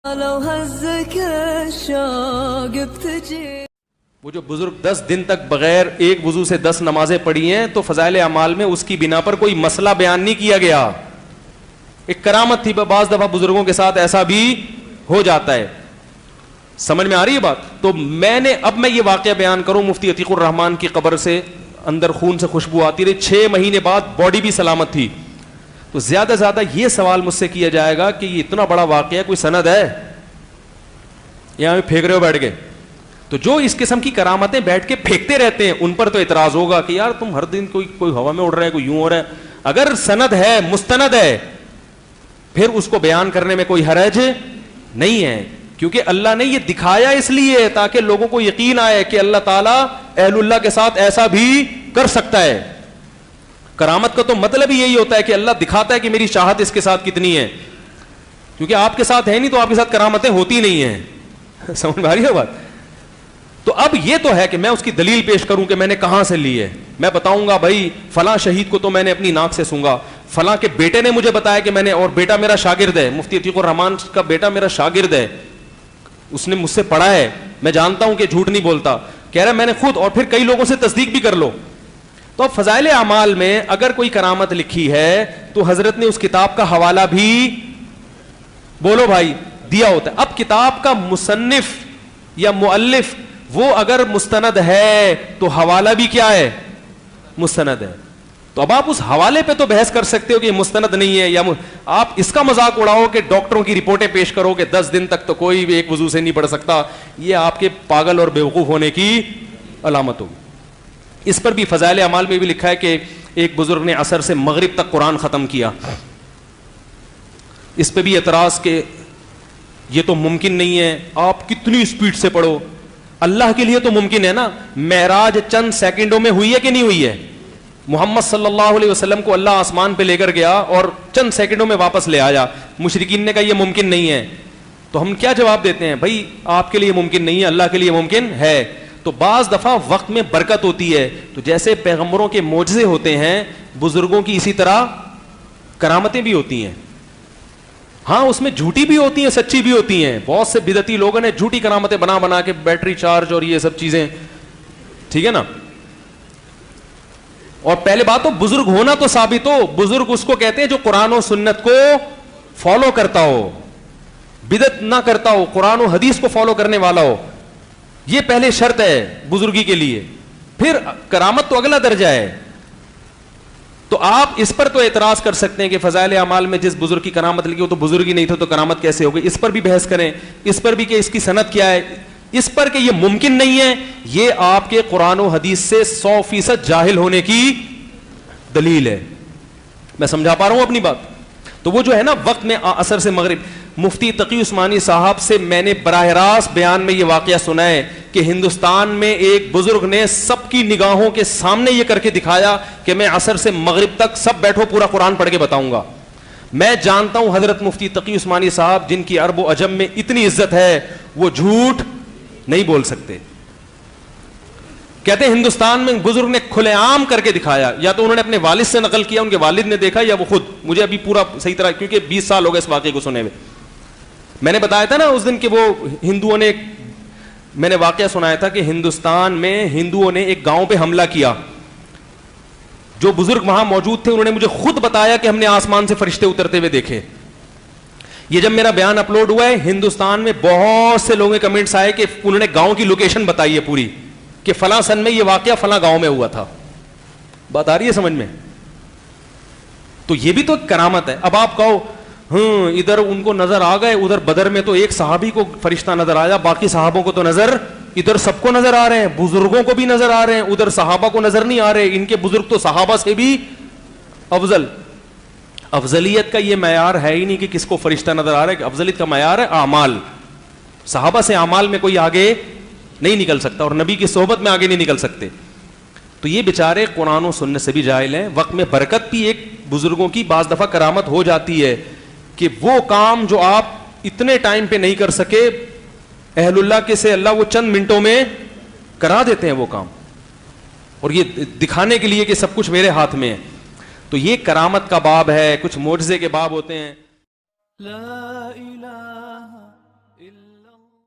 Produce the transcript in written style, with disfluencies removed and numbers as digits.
وہ جو بزرگ 10 دن تک بغیر ایک وضو سے 10 نمازیں پڑھی ہیں تو فضائل اعمال میں اس کی بنا پر کوئی مسئلہ بیان نہیں کیا گیا. ایک کرامت تھی. بعض دفعہ بزرگوں کے ساتھ ایسا بھی ہو جاتا ہے. سمجھ میں آ رہی ہے بات؟ تو میں یہ واقعہ بیان کروں. مفتی عتیق الرحمان کی قبر سے اندر خون سے خوشبو آتی رہی. 6 مہینے بعد باڈی بھی سلامت تھی. تو زیادہ زیادہ یہ سوال مجھ سے کیا جائے گا کہ یہ اتنا بڑا واقعہ کوئی سند ہے؟ یہاں بھی پھینک رہے ہو بیٹھ کے. تو جو اس قسم کی کرامتیں بیٹھ کے پھینکتے رہتے ہیں ان پر تو اعتراض ہوگا کہ یار تم ہر دن کوئی ہوا میں اڑ رہا ہے, کوئی یوں ہو رہا ہے. اگر سند ہے, مستند ہے, پھر اس کو بیان کرنے میں کوئی حرج نہیں ہے, کیونکہ اللہ نے یہ دکھایا اس لیے تاکہ لوگوں کو یقین آئے کہ اللہ تعالیٰ اہل اللہ کے ساتھ ایسا بھی کر سکتا ہے. کرامت کا تو مطلب ہی یہی ہوتا ہے کہ اللہ دکھاتا ہے کہ میری چاہت اس کے ساتھ کتنی ہے, کیونکہ آپ کے ساتھ ہے نہیں تو آپ کے ساتھ کرامتیں ہوتی نہیں ہیں. سمجھ میں آ رہی ہے بات؟ تو اب یہ تو ہے کہ میں اس کی دلیل پیش کروں کہ میں نے کہاں سے لی ہے. میں بتاؤں گا بھائی فلاں شہید کو تو میں نے اپنی ناک سے سونگا, فلاں کے بیٹے نے مجھے بتایا کہ میں نے, اور بیٹا میرا شاگرد ہے, مفتی عتیق الرحمان کا بیٹا میرا شاگرد ہے, اس نے مجھ سے پڑھا ہے, میں جانتا ہوں کہ جھوٹ نہیں بولتا. کہہ رہا میں نے خود, اور پھر کئی لوگوں سے تصدیق بھی کر لو. تو اب فضائل اعمال میں اگر کوئی کرامت لکھی ہے تو حضرت نے اس کتاب کا حوالہ بھی بولو بھائی دیا ہوتا ہے. اب کتاب کا مصنف یا مؤلف وہ اگر مستند ہے تو حوالہ بھی کیا ہے؟ مستند ہے. تو اب آپ اس حوالے پہ تو بحث کر سکتے ہو کہ یہ مستند نہیں ہے, یا آپ اس کا مذاق اڑاؤ کہ ڈاکٹروں کی رپورٹیں پیش کرو کہ 10 دن تک تو کوئی بھی ایک وضو سے نہیں پڑھ سکتا. یہ آپ کے پاگل اور بیوقوف ہونے کی علامت ہوگی. اس پر بھی فضائل اعمال میں بھی لکھا ہے کہ ایک بزرگ نے عصر سے مغرب تک قرآن ختم کیا. اس پہ بھی اعتراض کہ یہ تو ممکن نہیں ہے, آپ کتنی اسپیڈ سے پڑھو. اللہ کے لیے تو ممکن ہے نا. معراج چند سیکنڈوں میں ہوئی ہے کہ نہیں ہوئی ہے؟ محمد صلی اللہ علیہ وسلم کو اللہ آسمان پہ لے کر گیا اور چند سیکنڈوں میں واپس لے آیا. مشرکین نے کہا یہ ممکن نہیں ہے. تو ہم کیا جواب دیتے ہیں؟ بھائی آپ کے لیے ممکن نہیں ہے, اللہ کے لیے ممکن ہے. تو بعض دفعہ وقت میں برکت ہوتی ہے. تو جیسے پیغمبروں کے معجزے ہوتے ہیں, بزرگوں کی اسی طرح کرامتیں بھی ہوتی ہیں. ہاں اس میں جھوٹی بھی ہوتی ہیں, سچی بھی ہوتی ہیں. بہت سے بدعتی لوگوں نے جھوٹی کرامتیں بنا کے بیٹری چارج اور یہ سب چیزیں, ٹھیک ہے نا. اور پہلے بات تو بزرگ ہونا تو ثابت ہو. بزرگ اس کو کہتے ہیں جو قرآن و سنت کو فالو کرتا ہو, بدعت نہ کرتا ہو, قرآن و حدیث کو فالو کرنے والا ہو. یہ پہلے شرط ہے بزرگی کے لیے. پھر کرامت تو اگلا درجہ ہے. تو آپ اس پر تو اعتراض کر سکتے ہیں کہ فضائل اعمال میں جس بزرگ کی کرامت لکھی ہو تو بزرگ ہی نہیں تھا تو کرامت کیسے ہو گئی. اس پر بھی بحث کریں. اس پر بھی کہ اس کی سند کیا ہے. اس پر کہ یہ ممکن نہیں ہے, یہ آپ کے قرآن و حدیث سے 100% جاہل ہونے کی دلیل ہے. میں سمجھا پا رہا ہوں اپنی بات؟ تو وہ جو ہے نا وقت میں عصر سے مغرب, مفتی تقی عثمانی صاحب سے میں نے براہ راست بیان میں یہ واقعہ سنا ہے کہ ہندوستان میں ایک بزرگ نے سب کی نگاہوں کے سامنے یہ کر کے دکھایا کہ میں عصر سے مغرب تک سب بیٹھو پورا قرآن پڑھ کے بتاؤں گا. میں جانتا ہوں حضرت مفتی تقی عثمانی صاحب جن کی عرب و عجم میں اتنی عزت ہے, وہ جھوٹ نہیں بول سکتے. کہتے ہیں ہندوستان میں بزرگ نے کھلے عام کر کے دکھایا, یا تو انہوں نے اپنے والد سے نقل کیا, ان کے والد نے دیکھا, یا وہ خود. مجھے ابھی پورا صحیح طرح, کیونکہ 20 سال ہو گئے اس واقعے کو سنے ہوئے. میں نے بتایا تھا نا اس دن کہ وہ ہندوؤں نے, میں نے واقعہ سنایا تھا کہ ہندوستان میں ہندوؤں نے ایک گاؤں پہ حملہ کیا. جو بزرگ وہاں موجود تھے انہوں نے مجھے خود بتایا کہ ہم نے آسمان سے فرشتے اترتے ہوئے دیکھے. یہ جب میرا بیان اپلوڈ ہوا ہے, ہندوستان میں بہت سے لوگوں کے کمنٹس آئے کہ انہوں نے گاؤں کی لوکیشن بتائی ہے پوری, کہ فلاں سن میں یہ واقعہ فلاں گاؤں میں ہوا تھا. بات آ رہی ہے سمجھ میں؟ تو یہ بھی تو ایک کرامت ہے. اب آپ کہو ادھر ان کو نظر آ گئے, ادھر بدر میں تو ایک صحابی کو فرشتہ نظر آیا, باقی صحابوں کو تو نظر, ادھر سب کو نظر آ رہے ہیں, بزرگوں کو بھی نظر آ رہے ہیں, ادھر صحابہ کو نظر نہیں آ رہے. ان کے بزرگ تو صحابہ سے بھی افضل. افضلیت کا یہ معیار ہے ہی نہیں کہ کس کو فرشتہ نظر آ رہا ہے, کہ افضلیت کا معیار ہے اعمال. صحابہ سے اعمال میں کوئی آگے نہیں نکل سکتا, اور نبی کی صحبت میں آگے نہیں نکل سکتے. تو یہ بیچارے قرآن و سنت سے بھی جاہل ہیں. وقت میں برکت بھی ایک بزرگوں کی بعض دفعہ کرامت ہو جاتی ہے کہ وہ کام جو آپ اتنے ٹائم پہ نہیں کر سکے, اہل اللہ کے سے اللہ وہ چند منٹوں میں کرا دیتے ہیں وہ کام, اور یہ دکھانے کے لیے کہ سب کچھ میرے ہاتھ میں ہے. تو یہ کرامت کا باب ہے. کچھ معجزے کے باب ہوتے ہیں. لا الہ على الله